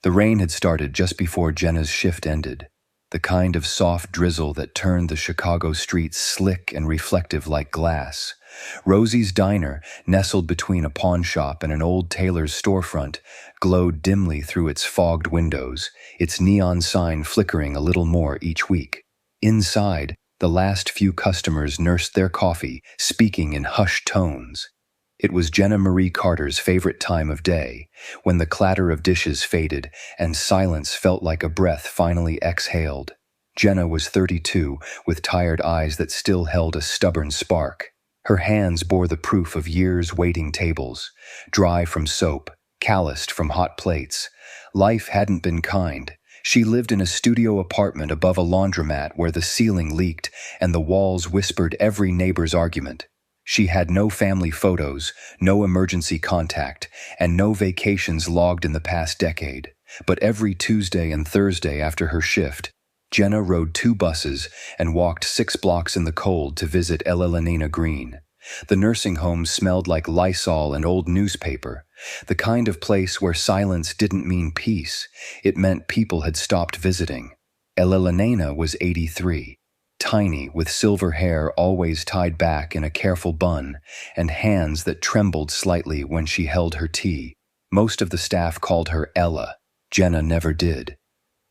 The rain had started just before Jenna's shift ended, the kind of soft drizzle that turned the Chicago streets slick and reflective like glass. Rosie's diner, nestled between a pawn shop and an old tailor's storefront, glowed dimly through its fogged windows, its neon sign flickering a little more each week. Inside, the last few customers nursed their coffee, speaking in hushed tones. It was Jenna Marie Carter's favorite time of day, when the clatter of dishes faded and silence felt like a breath finally exhaled. Jenna was 32, with tired eyes that still held a stubborn spark. Her hands bore the proof of years waiting tables, dry from soap, calloused from hot plates. Life hadn't been kind. She lived in a studio apartment above a laundromat where the ceiling leaked and the walls whispered every neighbor's argument. She had no family photos, no emergency contact, and no vacations logged in the past decade. But every Tuesday and Thursday after her shift, Jenna rode 2 buses and walked 6 blocks in the cold to visit Elena Green. The nursing home smelled like Lysol and old newspaper, the kind of place where silence didn't mean peace, it meant people had stopped visiting. Elena was 83. Tiny, with silver hair always tied back in a careful bun, and hands that trembled slightly when she held her tea. Most of the staff called her Ella. Jenna never did.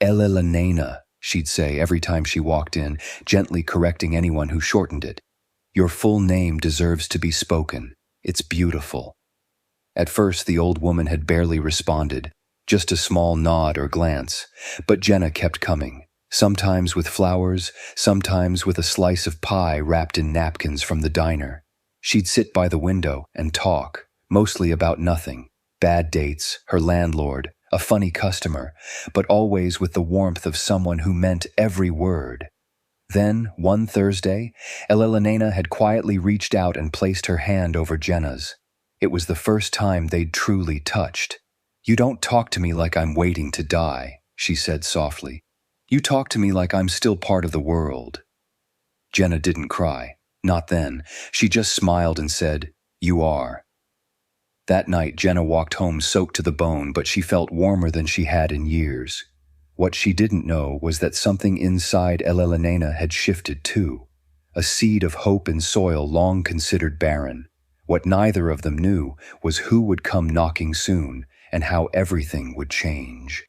Elena, she'd say every time she walked in, gently correcting anyone who shortened it. Your full name deserves to be spoken. It's beautiful. At first, the old woman had barely responded, just a small nod or glance, but Jenna kept coming. Sometimes with flowers, sometimes with a slice of pie wrapped in napkins from the diner. She'd sit by the window and talk, mostly about nothing. Bad dates, her landlord, a funny customer, but always with the warmth of someone who meant every word. Then, one Thursday, Elena had quietly reached out and placed her hand over Jenna's. It was the first time they'd truly touched. "You don't talk to me like I'm waiting to die," she said softly. "You talk to me like I'm still part of the world." Jenna didn't cry. Not then. She just smiled and said, "You are." That night, Jenna walked home soaked to the bone, but she felt warmer than she had in years. What she didn't know was that something inside Elena had shifted too, a seed of hope in soil long considered barren. What neither of them knew was who would come knocking soon and how everything would change.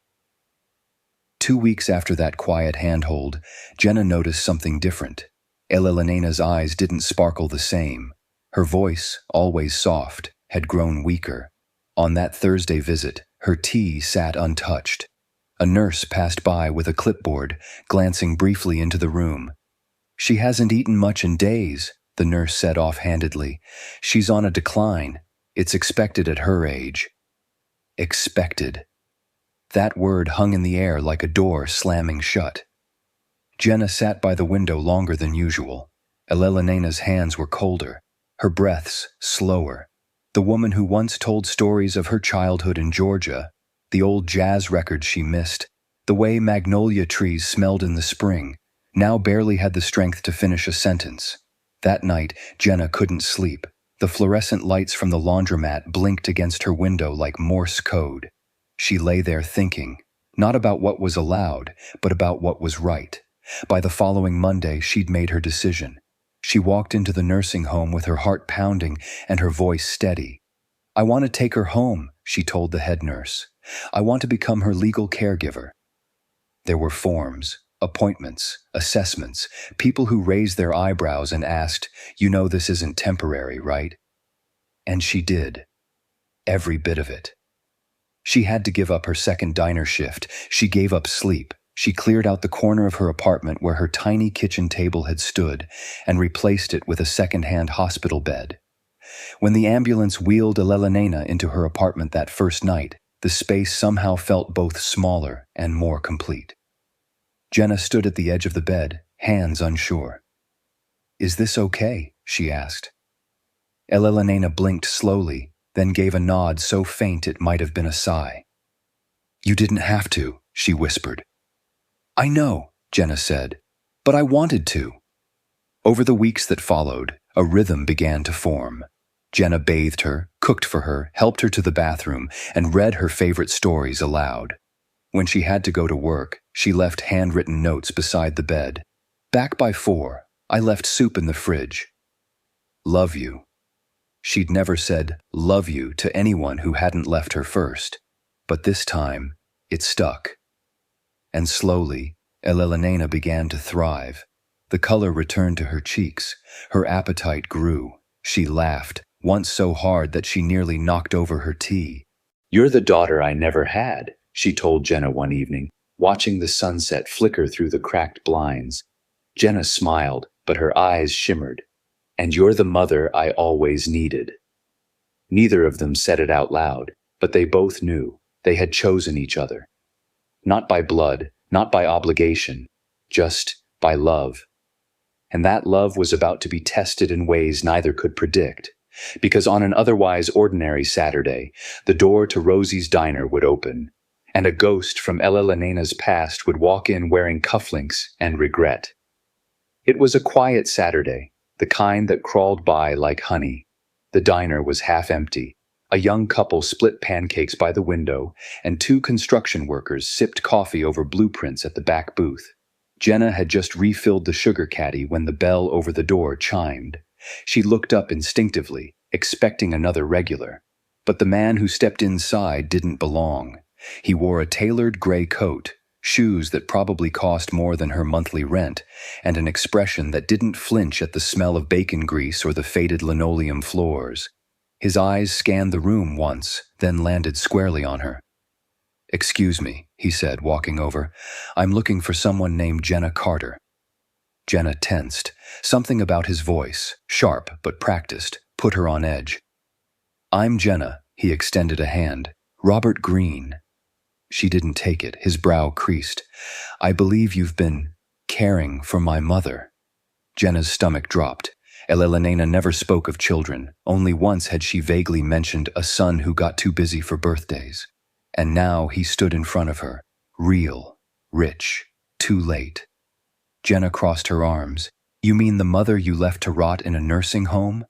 2 weeks after that quiet handhold, Jenna noticed something different. Elena's eyes didn't sparkle the same. Her voice, always soft, had grown weaker. On that Thursday visit, her tea sat untouched. A nurse passed by with a clipboard, glancing briefly into the room. "She hasn't eaten much in days," the nurse said offhandedly. "She's on a decline. It's expected at her age." Expected. That word hung in the air like a door slamming shut. Jenna sat by the window longer than usual. Elena's hands were colder, her breaths slower. The woman who once told stories of her childhood in Georgia, the old jazz records she missed, the way magnolia trees smelled in the spring, now barely had the strength to finish a sentence. That night, Jenna couldn't sleep. The fluorescent lights from the laundromat blinked against her window like Morse code. She lay there thinking, not about what was allowed, but about what was right. By the following Monday, she'd made her decision. She walked into the nursing home with her heart pounding and her voice steady. "I want to take her home," she told the head nurse. "I want to become her legal caregiver." There were forms, appointments, assessments, people who raised their eyebrows and asked, "You know this isn't temporary, right?" And she did. Every bit of it. She had to give up her second diner shift. She gave up sleep. She cleared out the corner of her apartment where her tiny kitchen table had stood and replaced it with a second-hand hospital bed. When the ambulance wheeled Elena into her apartment that first night, the space somehow felt both smaller and more complete. Jenna stood at the edge of the bed, hands unsure. "Is this okay?" she asked. Elena blinked slowly, then gave a nod so faint it might have been a sigh. "You didn't have to," she whispered. "I know," Jenna said, "but I wanted to." Over the weeks that followed, a rhythm began to form. Jenna bathed her, cooked for her, helped her to the bathroom, and read her favorite stories aloud. When she had to go to work, she left handwritten notes beside the bed. Back by 4, I left soup in the fridge. Love you. She'd never said love you to anyone who hadn't left her first, but this time, it stuck. And slowly, Elena began to thrive. The color returned to her cheeks. Her appetite grew. She laughed, once so hard that she nearly knocked over her tea. "You're the daughter I never had," she told Jenna one evening, watching the sunset flicker through the cracked blinds. Jenna smiled, but her eyes shimmered. "And you're the mother I always needed." Neither of them said it out loud, but they both knew they had chosen each other. Not by blood, not by obligation, just by love. And that love was about to be tested in ways neither could predict, because on an otherwise ordinary Saturday, the door to Rosie's diner would open, and a ghost from Elena's past would walk in wearing cufflinks and regret. It was a quiet Saturday, the kind that crawled by like honey. The diner was half empty. A young couple split pancakes by the window, and 2 construction workers sipped coffee over blueprints at the back booth. Jenna had just refilled the sugar caddy when the bell over the door chimed. She looked up instinctively, expecting another regular. But the man who stepped inside didn't belong. He wore a tailored gray coat, shoes that probably cost more than her monthly rent, and an expression that didn't flinch at the smell of bacon grease or the faded linoleum floors. His eyes scanned the room once, then landed squarely on her. "Excuse me," he said, walking over. "I'm looking for someone named Jenna Carter." Jenna tensed. Something about his voice, sharp but practiced, put her on edge. "I'm Jenna," he extended a hand. "Robert Greene." She didn't take it, his brow creased. "I believe you've been caring for my mother." Jenna's stomach dropped. Elena never spoke of children. Only once had she vaguely mentioned a son who got too busy for birthdays. And now he stood in front of her, real, rich, too late. Jenna crossed her arms. "You mean the mother you left to rot in a nursing home?"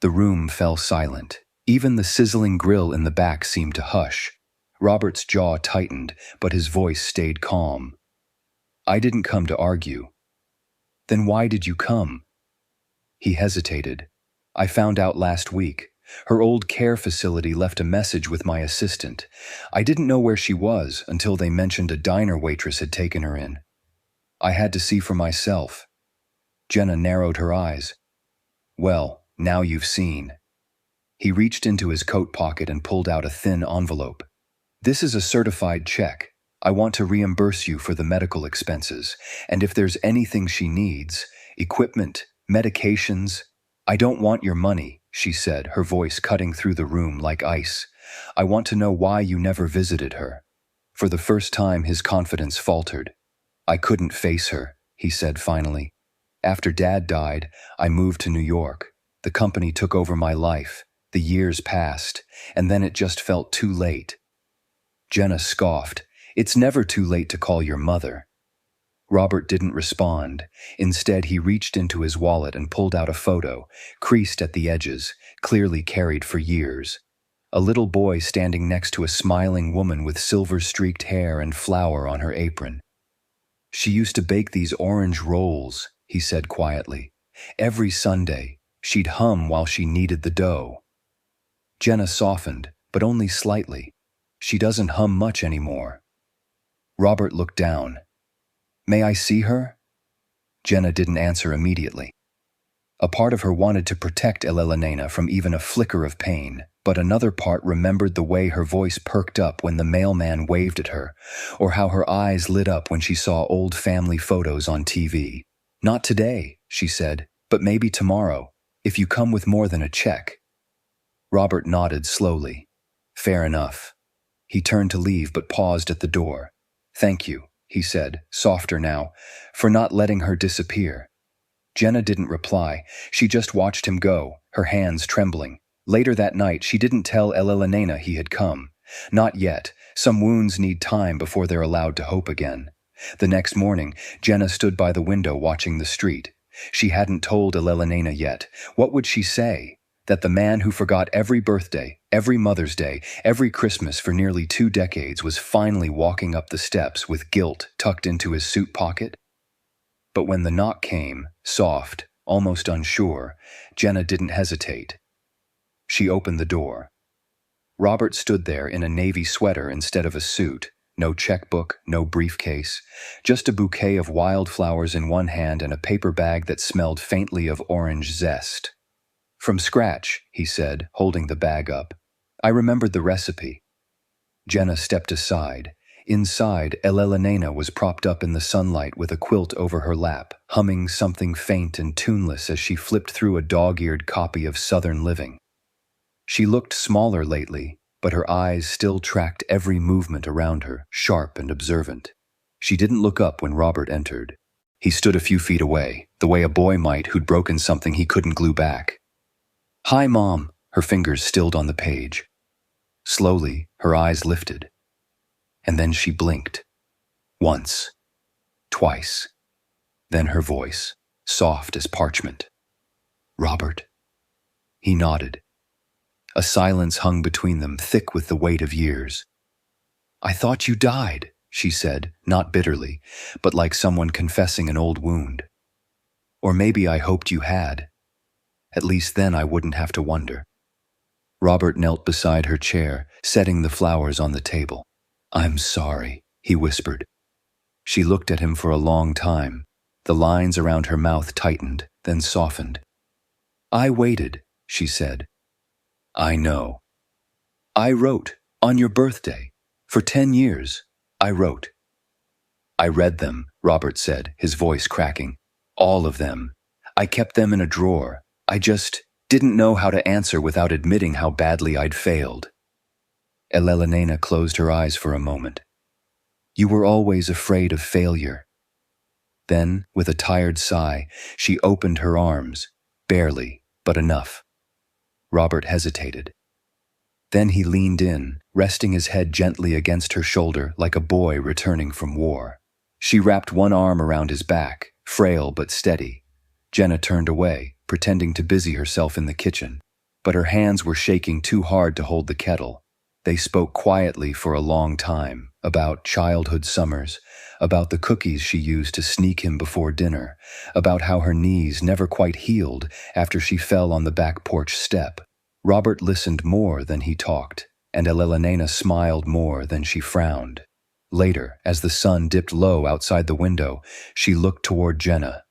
The room fell silent. Even the sizzling grill in the back seemed to hush. Robert's jaw tightened, but his voice stayed calm. "I didn't come to argue." "Then why did you come?" He hesitated. "I found out last week. Her old care facility left a message with my assistant. I didn't know where she was until they mentioned a diner waitress had taken her in. I had to see for myself." Jenna narrowed her eyes. "Well, now you've seen." He reached into his coat pocket and pulled out a thin envelope. "This is a certified check. I want to reimburse you for the medical expenses, and if there's anything she needs, equipment, medications—" "I don't want your money," she said, her voice cutting through the room like ice. "I want to know why you never visited her." For the first time, his confidence faltered. "I couldn't face her," he said finally. "After Dad died, I moved to New York. The company took over my life. The years passed, and then it just felt too late." Jenna scoffed. "It's never too late to call your mother." Robert didn't respond. Instead, he reached into his wallet and pulled out a photo, creased at the edges, clearly carried for years. A little boy standing next to a smiling woman with silver-streaked hair and flour on her apron. "She used to bake these orange rolls," he said quietly. "Every Sunday, she'd hum while she kneaded the dough." Jenna softened, but only slightly. "She doesn't hum much anymore." Robert looked down. "May I see her?" Jenna didn't answer immediately. A part of her wanted to protect Elena from even a flicker of pain, but another part remembered the way her voice perked up when the mailman waved at her, or how her eyes lit up when she saw old family photos on TV. "Not today," she said, "but maybe tomorrow, if you come with more than a check." Robert nodded slowly. "Fair enough." He turned to leave but paused at the door. "Thank you," he said, softer now, "for not letting her disappear." Jenna didn't reply. She just watched him go, her hands trembling. Later that night, she didn't tell Elena he had come. Not yet. Some wounds need time before they're allowed to hope again. The next morning, Jenna stood by the window watching the street. She hadn't told Elena yet. What would she say? that the man who forgot every birthday, every Mother's Day, every Christmas for nearly 2 decades was finally walking up the steps with guilt tucked into his suit pocket? But when the knock came, soft, almost unsure, Jenna didn't hesitate. She opened the door. Robert stood there in a navy sweater instead of a suit, no checkbook, no briefcase, just a bouquet of wildflowers in one hand and a paper bag that smelled faintly of orange zest. "From scratch," he said, holding the bag up. "I remembered the recipe." Jenna stepped aside. Inside, Elena was propped up in the sunlight with a quilt over her lap, humming something faint and tuneless as she flipped through a dog-eared copy of Southern Living. She looked smaller lately, but her eyes still tracked every movement around her, sharp and observant. She didn't look up when Robert entered. He stood a few feet away, the way a boy might who'd broken something he couldn't glue back. "Hi, Mom," her fingers stilled on the page. Slowly, her eyes lifted. And then she blinked. Once. Twice. Then her voice, soft as parchment. "Robert?" He nodded. A silence hung between them, thick with the weight of years. "I thought you died," she said, not bitterly, but like someone confessing an old wound. "Or maybe I hoped you had. At least then I wouldn't have to wonder." Robert knelt beside her chair, setting the flowers on the table. "I'm sorry," he whispered. She looked at him for a long time. The lines around her mouth tightened, then softened. "I waited," she said. "I know. I wrote, on your birthday. For 10 years, I wrote." "I read them," Robert said, his voice cracking. "All of them. I kept them in a drawer. I just didn't know how to answer without admitting how badly I'd failed." Elena closed her eyes for a moment. "You were always afraid of failure." Then, with a tired sigh, she opened her arms, barely, but enough. Robert hesitated. Then he leaned in, resting his head gently against her shoulder like a boy returning from war. She wrapped one arm around his back, frail but steady. Jenna turned away, pretending to busy herself in the kitchen, but her hands were shaking too hard to hold the kettle. They spoke quietly for a long time, about childhood summers, about the cookies she used to sneak him before dinner, about how her knees never quite healed after she fell on the back porch step. Robert listened more than he talked, and Elena smiled more than she frowned. Later, as the sun dipped low outside the window, she looked toward Jenna.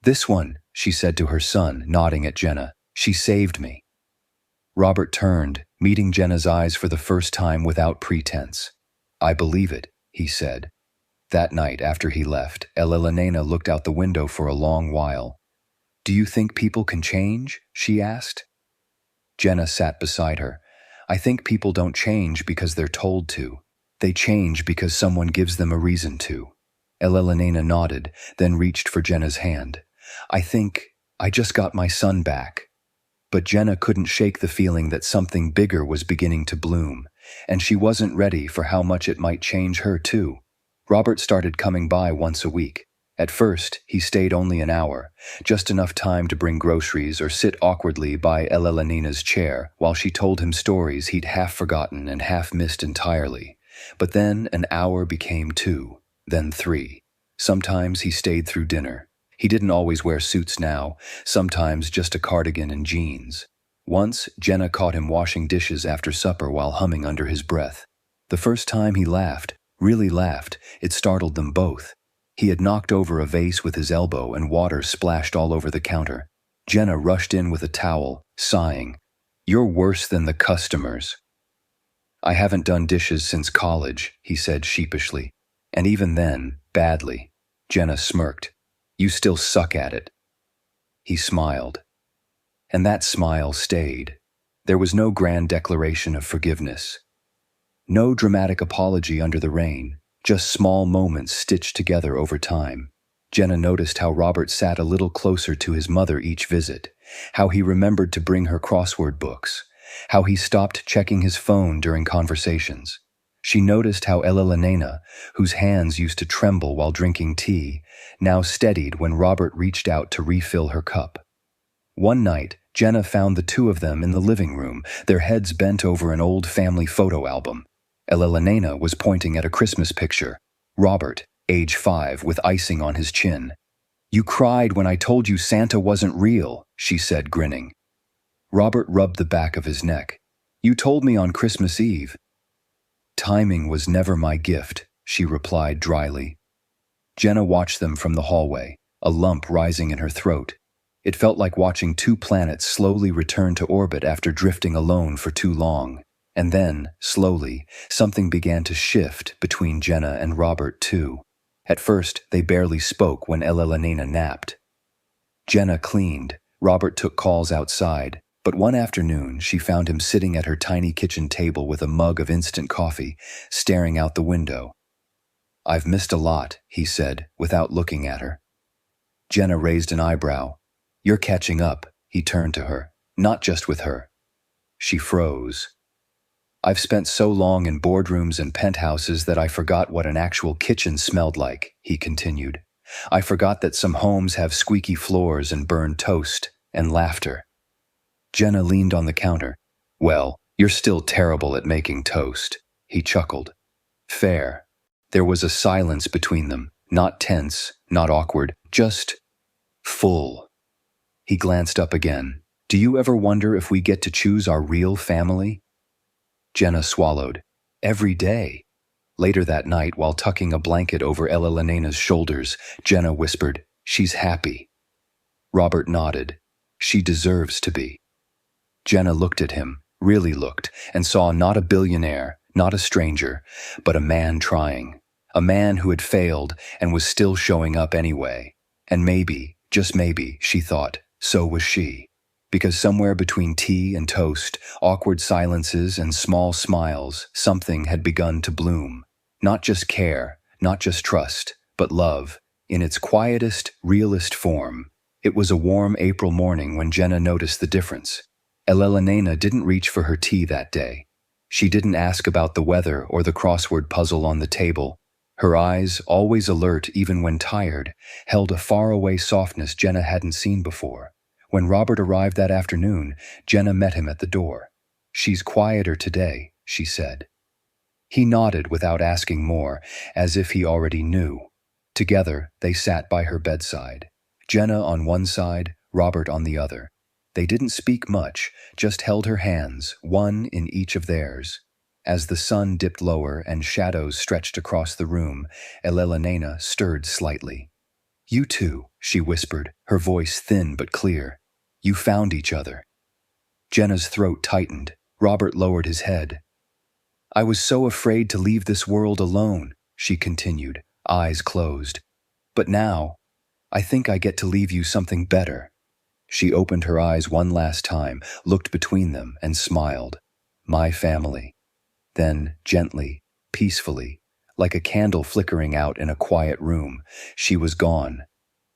"This one," she said to her son, nodding at Jenna. "She saved me." Robert turned, meeting Jenna's eyes for the first time without pretense. "I believe it," he said. That night, after he left, Elena looked out the window for a long while. "Do you think people can change?" she asked. Jenna sat beside her. "I think people don't change because they're told to. They change because someone gives them a reason to." Elena nodded, then reached for Jenna's hand. "I think I just got my son back." But Jenna couldn't shake the feeling that something bigger was beginning to bloom, and she wasn't ready for how much it might change her too. Robert started coming by once a week. At first, he stayed only an hour, just enough time to bring groceries or sit awkwardly by Elena's chair while she told him stories he'd half forgotten and half missed entirely. But then an hour became 2, then 3. Sometimes he stayed through dinner. He didn't always wear suits now, sometimes just a cardigan and jeans. Once, Jenna caught him washing dishes after supper while humming under his breath. The first time he laughed, really laughed, it startled them both. He had knocked over a vase with his elbow and water splashed all over the counter. Jenna rushed in with a towel, sighing, "You're worse than the customers." "I haven't done dishes since college," he said sheepishly. "And even then, badly." Jenna smirked. "You still suck at it." He smiled. And that smile stayed. There was no grand declaration of forgiveness. No dramatic apology under the rain, just small moments stitched together over time. Jenna noticed how Robert sat a little closer to his mother each visit, how he remembered to bring her crossword books, how he stopped checking his phone during conversations. She noticed how Elena, whose hands used to tremble while drinking tea, now steadied when Robert reached out to refill her cup. One night, Jenna found the two of them in the living room, their heads bent over an old family photo album. Elena was pointing at a Christmas picture. Robert, age 5, with icing on his chin. "You cried when I told you Santa wasn't real," she said, grinning. Robert rubbed the back of his neck. "You told me on Christmas Eve." "Timing was never my gift," she replied dryly. Jenna watched them from the hallway, a lump rising in her throat. It felt like watching two planets slowly return to orbit after drifting alone for too long. And then, slowly, something began to shift between Jenna and Robert, too. At first, they barely spoke when Elena napped. Jenna cleaned. Robert took calls outside, but one afternoon she found him sitting at her tiny kitchen table with a mug of instant coffee, staring out the window. "I've missed a lot," he said, without looking at her. Jenna raised an eyebrow. "You're catching up," he turned to her. "Not just with her." She froze. "I've spent so long in boardrooms and penthouses that I forgot what an actual kitchen smelled like," he continued. "I forgot that some homes have squeaky floors and burned toast and laughter." Jenna leaned on the counter. "Well, you're still terrible at making toast," he chuckled. "Fair." There was a silence between them, not tense, not awkward, just full. He glanced up again. "Do you ever wonder if we get to choose our real family?" Jenna swallowed. "Every day." Later that night, while tucking a blanket over Elena's shoulders, Jenna whispered, "She's happy." Robert nodded. "She deserves to be." Jenna looked at him, really looked, and saw not a billionaire, not a stranger, but a man trying. A man who had failed and was still showing up anyway. And maybe, just maybe, she thought, so was she. Because somewhere between tea and toast, awkward silences and small smiles, something had begun to bloom. Not just care, not just trust, but love, in its quietest, realest form. It was a warm April morning when Jenna noticed the difference. Elena didn't reach for her tea that day. She didn't ask about the weather or the crossword puzzle on the table. Her eyes, always alert even when tired, held a faraway softness Jenna hadn't seen before. When Robert arrived that afternoon, Jenna met him at the door. "She's quieter today," she said. He nodded without asking more, as if he already knew. Together, they sat by her bedside. Jenna on one side, Robert on the other. They didn't speak much, just held her hands, one in each of theirs. As the sun dipped lower and shadows stretched across the room, Elena stirred slightly. "You two," she whispered, her voice thin but clear. "You found each other." Jenna's throat tightened. Robert lowered his head. "I was so afraid to leave this world alone," she continued, eyes closed. "But now, I think I get to leave you something better." She opened her eyes one last time, looked between them, and smiled. "My family." Then, gently, peacefully, like a candle flickering out in a quiet room, she was gone.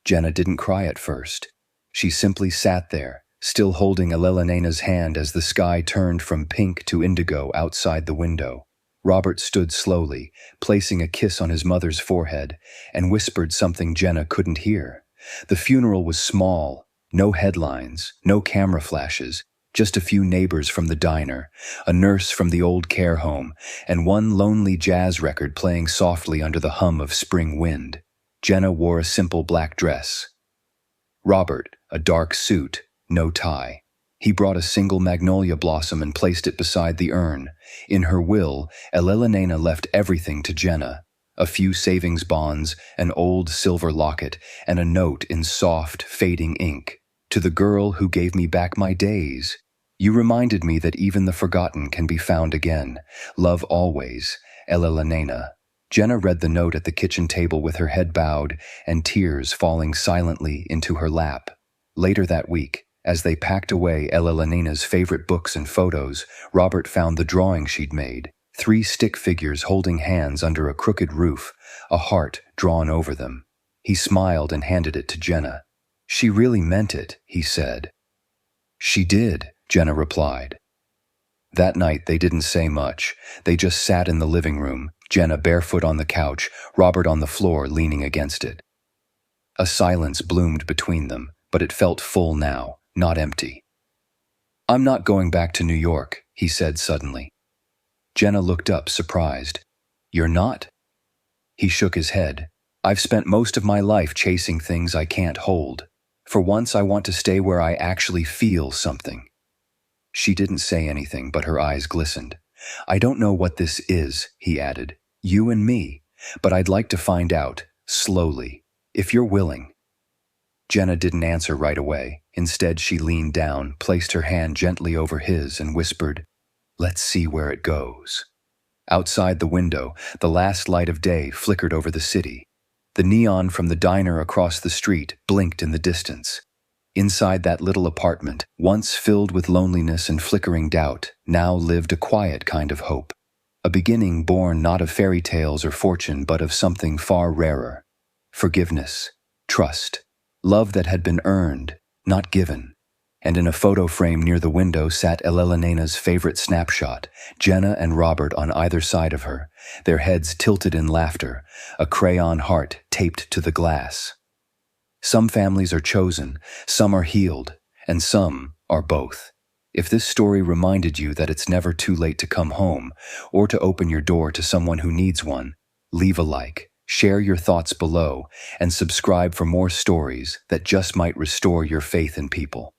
Jenna didn't cry at first. She simply sat there, still holding Elena's hand as the sky turned from pink to indigo outside the window. Robert stood slowly, placing a kiss on his mother's forehead, and whispered something Jenna couldn't hear. The funeral was small, no headlines, no camera flashes, just a few neighbors from the diner, a nurse from the old care home, and one lonely jazz record playing softly under the hum of spring wind. Jenna wore a simple black dress. Robert, a dark suit, no tie. He brought a single magnolia blossom and placed it beside the urn. In her will, Elena left everything to Jenna. A few savings bonds, an old silver locket, and a note in soft, fading ink. "To the girl who gave me back my days. You reminded me that even the forgotten can be found again. Love always, Elena." Jenna read the note at the kitchen table with her head bowed and tears falling silently into her lap. Later that week, as they packed away Elena's favorite books and photos, Robert found the drawing she'd made. 3 stick figures holding hands under a crooked roof, a heart drawn over them. He smiled and handed it to Jenna. "She really meant it," he said. "She did," Jenna replied. That night they didn't say much. They just sat in the living room, Jenna barefoot on the couch, Robert on the floor leaning against it. A silence bloomed between them, but it felt full now, not empty. I'm not going back to New York, he said suddenly. Jenna looked up, surprised. You're not? He shook his head. I've spent most of my life chasing things I can't hold. For once, I want to stay where I actually feel something. She didn't say anything, but her eyes glistened. I don't know what this is, he added. You and me. But I'd like to find out, slowly, if you're willing. Jenna didn't answer right away. Instead, she leaned down, placed her hand gently over his, and whispered, Let's see where it goes. Outside the window, the last light of day flickered over the city. The neon from the diner across the street blinked in the distance. Inside that little apartment, once filled with loneliness and flickering doubt, now lived a quiet kind of hope. A beginning born not of fairy tales or fortune, but of something far rarer. Forgiveness, trust, love that had been earned, not given. And in a photo frame near the window sat Elena's favorite snapshot, Jenna and Robert on either side of her, their heads tilted in laughter, a crayon heart taped to the glass. Some families are chosen, some are healed, and some are both. If this story reminded you that it's never too late to come home, or to open your door to someone who needs one, leave a like, share your thoughts below, and subscribe for more stories that just might restore your faith in people.